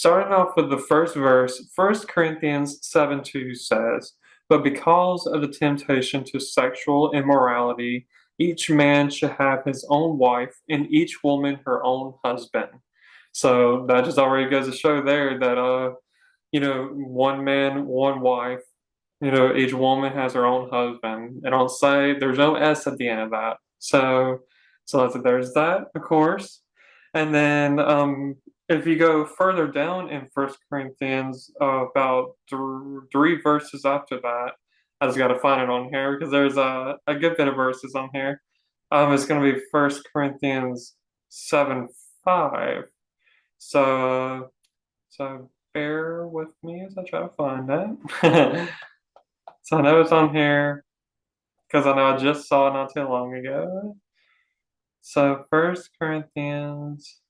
Starting off with the first verse, 1 Corinthians 7:2 says, "But because of the temptation to sexual immorality, each man should have his own wife, and each woman her own husband." So that just already goes to show there that one man, one wife, each woman has her own husband. And I'll say there's no S at the end of that. There's that, of course. And then if you go further down in First Corinthians, about three verses after that, I just got to find it on here because there's a good bit of verses on here. It's going to be 1 Corinthians 7:5. So bear with me as I try to find it. So I know it's on here because I know I just saw it not too long ago. So 1 Corinthians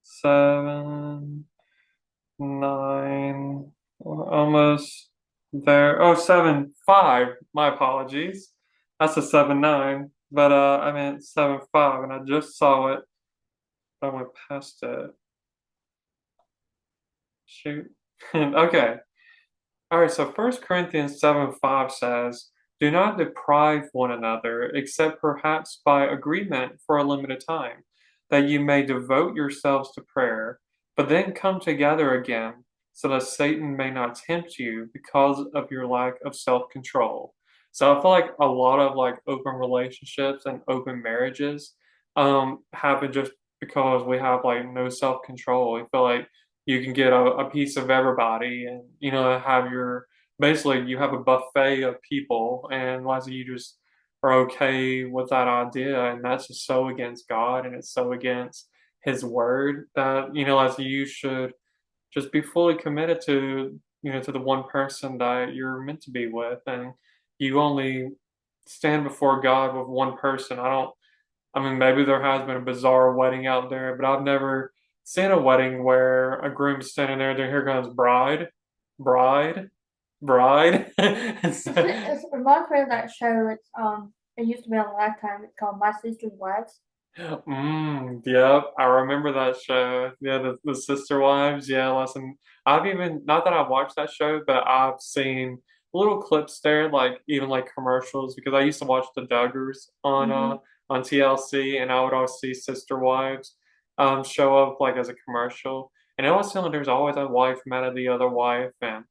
7:9, we're almost there. Oh, 7:5. My apologies. That's a 7:9, but I meant 7:5, and I just saw it. I went past it. Shoot. Okay. All right, so 1 Corinthians 7:5 says, "Do not deprive one another, except perhaps by agreement for a limited time, that you may devote yourselves to prayer, but then come together again, so that Satan may not tempt you because of your lack of self-control." So I feel like a lot of like open relationships and open marriages happen just because we have like no self-control. We feel like you can get a piece of everybody, and have your basically you have a buffet of people, and lots of you just are okay with that idea, and that's just so against God, and it's so against his word that as you should just be fully committed to the one person that you're meant to be with, and you only stand before God with one person. I mean, maybe there has been a bizarre wedding out there, but I've never seen a wedding where a groom's standing there, then here comes bride, bride, bride. It's reminds me of that show. It used to be on Lifetime. It's called My Sister's Wives. Yep, I remember that show. Yeah, the Sister Wives. Yeah, listen, I've even not that I've watched that show, but I've seen little clips there, like even like commercials, because I used to watch the Duggars Mm-hmm. on TLC, and I would always see Sister Wives show up like as a commercial, and it always seemed like there's always a wife mad at the other wife, and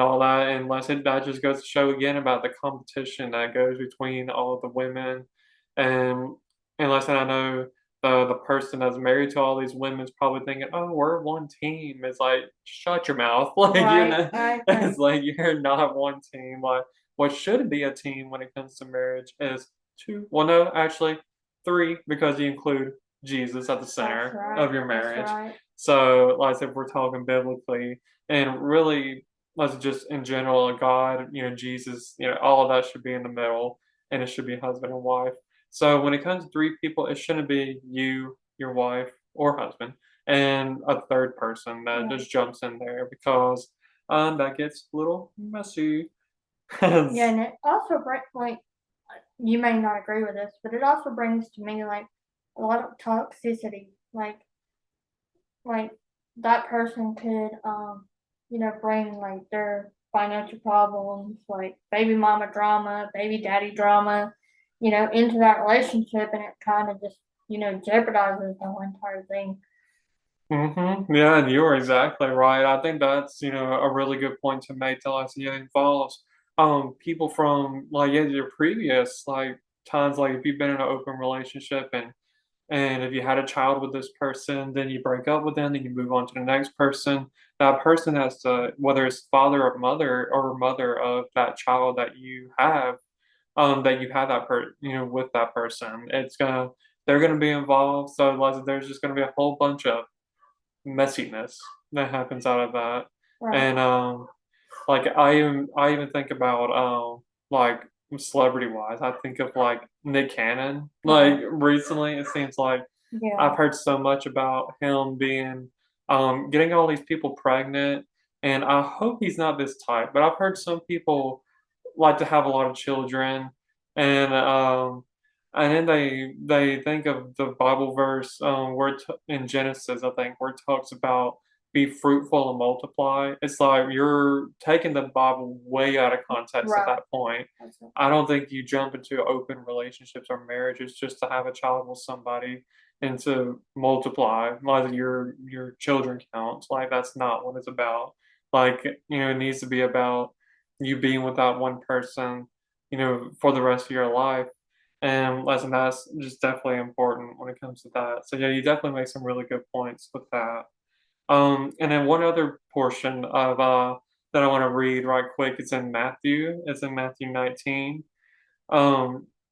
all that. And that just goes to show again about the competition that goes between all of the women. And unless I know the person that's married to all these women is probably thinking, "Oh, we're one team." It's like, shut your mouth. Like Right. I agree. it's like you're not one team. Like what should be a team when it comes to marriage is two. Well, no, actually three, because you include Jesus at the That's center right. of your That's marriage. right. So, like I said, if we're talking biblically, and really as just in general, God, Jesus, all of that should be in the middle, and it should be husband and wife. So when it comes to three people, it shouldn't be you, your wife, or husband, and a third person that Right. just jumps in there, because that gets a little messy. Yeah, and it also brings like you may not agree with this, but it also brings to me like a lot of toxicity. Like that person could bring like their financial problems, like baby mama drama, baby daddy drama, into that relationship, and it kind of just jeopardizes the whole entire thing. Yeah, and you're exactly right. I think that's, a really good point to make, to us. Yeah, it involves people from like your previous like times, like if you've been in an open relationship, and if you had a child with this person, then you break up with them, then you move on to the next person. That person has to, whether it's father or mother of that child that you had with that person, they're gonna be involved. So like, there's just gonna be a whole bunch of messiness that happens out of that. Right. And like I even think about like celebrity wise, I think of like Nick Cannon. Like Right. recently, it seems like Yeah. I've heard so much about him being getting all these people pregnant, and I hope he's not this type, but I've heard some people like to have a lot of children, and then they think of the Bible verse in Genesis, I think, where it talks about be fruitful and multiply, it's like you're taking the Bible way out of context at Right. that point. That's it. I don't think you jump into open relationships or marriages just to have a child with somebody and to multiply, like your children count. Like that's not what it's about. Like, it needs to be about you being with that one person, for the rest of your life. And listen, that's just definitely important when it comes to that. So yeah, you definitely make some really good points with that. And then one other portion of that I want to read right quick. It's in Matthew. It's in Matthew 19.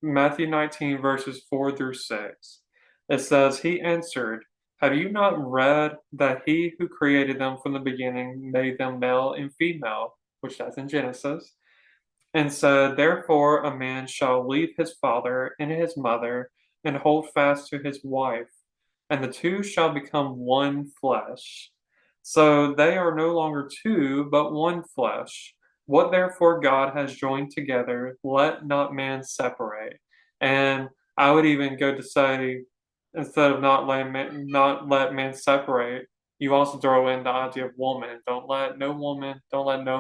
Matthew 19 verses 4 through 6. It says, "He answered, 'Have you not read that he who created them from the beginning made them male and female?'" Which that's in Genesis. "And said, 'Therefore a man shall leave his father and his mother, and hold fast to his wife, and the two shall become one flesh.' So they are no longer two, but one flesh. What therefore God has joined together, let not man separate." And I would even go to say, instead of not let man separate, you also throw in the idea of woman. Don't let no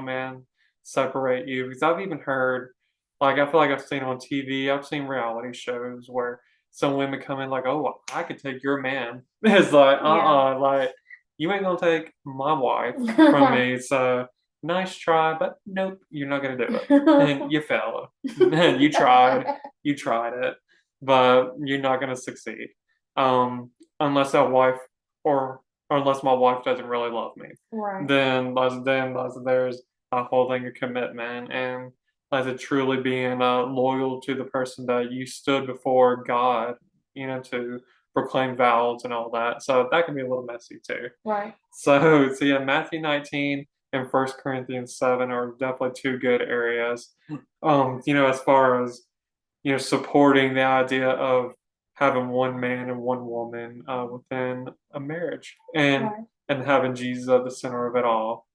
man separate you. Because I've even heard, like, I feel like I've seen on TV, I've seen reality shows where some women come in like, "Oh, I could take your man." It's like, Yeah. like, you ain't gonna take my wife from me. So nice try, but nope, you're not gonna do it. And you failed. You tried it, but you're not gonna succeed. Unless that wife or unless my wife doesn't really love me, Right. then there's a holding a commitment and as it truly being loyal to the person that you stood before God, to proclaim vows and all that. So that can be a little messy too. Right. So yeah, Matthew 19 and First Corinthians 7 are definitely two good areas. As far as supporting the idea of having one man and one woman within a marriage, and Right. having Jesus at the center of it all.